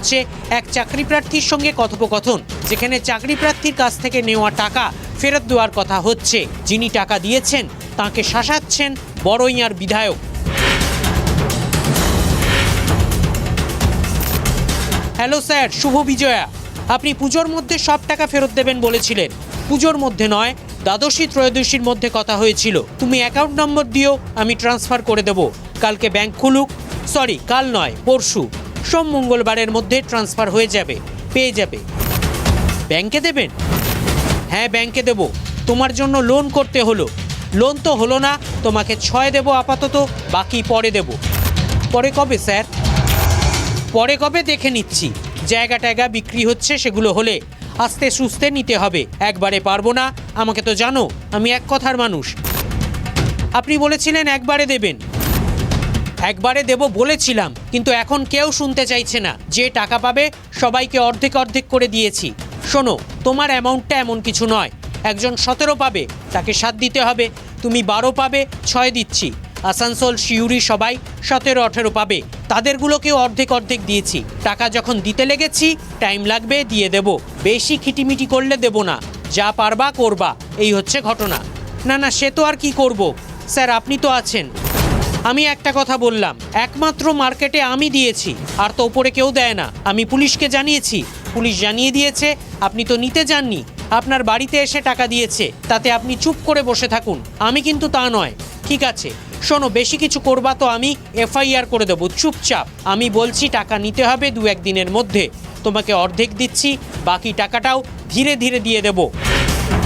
হচ্ছে এক চাকরি প্রার্থীর সঙ্গে কথোপকথন, যেখানে চাকরি প্রার্থীর কাছ থেকে নেওয়া টাকা ফেরত দেওয়ার কথা হচ্ছে। যিনি টাকা দিয়েছেন তাকে শাসাচ্ছেন বড়ইয়ার বিধায়ক। হ্যালো স্যার, শুভ বিজয়া। আপনি পুজোর মধ্যে সব টাকা ফেরত দেবেন বলেছিলেন। পুজোর মধ্যে নয়, দ্বাদশী ত্রয়োদশীর মধ্যে কথা হয়েছিল। তুমি অ্যাকাউন্ট নম্বর দিও, আমি ট্রান্সফার করে দেব। কালকে ব্যাংক খুলুক, সরি কাল নয় পরশু, সোম মঙ্গলবারের মধ্যে ট্রান্সফার হয়ে যাবে, পেয়ে যাবে। ব্যাংকে দেবেন? হ্যাঁ ব্যাংকে দেব। তোমার জন্য লোন করতে হলো। লোন তো হলো না, তোমাকে 6 দেব আপাতত, বাকি পরে দেব। পরে কবে স্যার? পরে কবে দেখে নিচ্ছি। জায়গা টায়গা বিক্রি হচ্ছে, সেগুলো হলে আস্তে সুস্তে নিতে হবে, একবারে পারবো না। আমাকে তো জানো, আমি এক কথার মানুষ। আপনি বলেছিলেন একবারে দেবেন। একবারে দেব বলেছিলাম, কিন্তু এখন কেউ শুনতে চাইছে না। যে টাকা পাবে সবাইকে অর্ধেক অর্ধেক করে দিয়েছি। শোনো, তোমার অ্যামাউন্টটা এমন কিছু নয়। একজন 17 পাবে, তাকে 7 দিতে হবে। তুমি 12 পাবে, 6 দিচ্ছি। আসানসোল, শিউরি সবাই 17-18 পাবে, তাদেরগুলোকেও অর্ধেক অর্ধেক দিয়েছি। টাকা যখন দিতে লেগেছি, টাইম লাগবে, দিয়ে দেব। বেশি খিটিমিটি করলে দেব না। যা পারবা করবা, এই হচ্ছে ঘটনা। না না, সে তো আর কি করব স্যার, আপনি তো আছেন। আমি একটা কথা বললাম, একমাত্র মার্কেটে আমি দিয়েছি, আর তো ওপরে কেউ দেয় না। আমি পুলিশকে জানিয়েছি, পুলিশ জানিয়ে দিয়েছে। আপনি তো নিতে যাননি, আপনার বাড়িতে এসে টাকা দিয়েছে, তাতে আপনি চুপ করে বসে থাকুন। আমি কিন্তু তা নয়। ঠিক আছে, শোনো, বেশি কিছু করবা তো আমি FIR করে দেবো, চুপচাপ। আমি বলছি টাকা নিতে হবে 2-1 দিনের মধ্যে। তোমাকে অর্ধেক দিচ্ছি, বাকি টাকাটাও ধীরে ধীরে দিয়ে দেবো।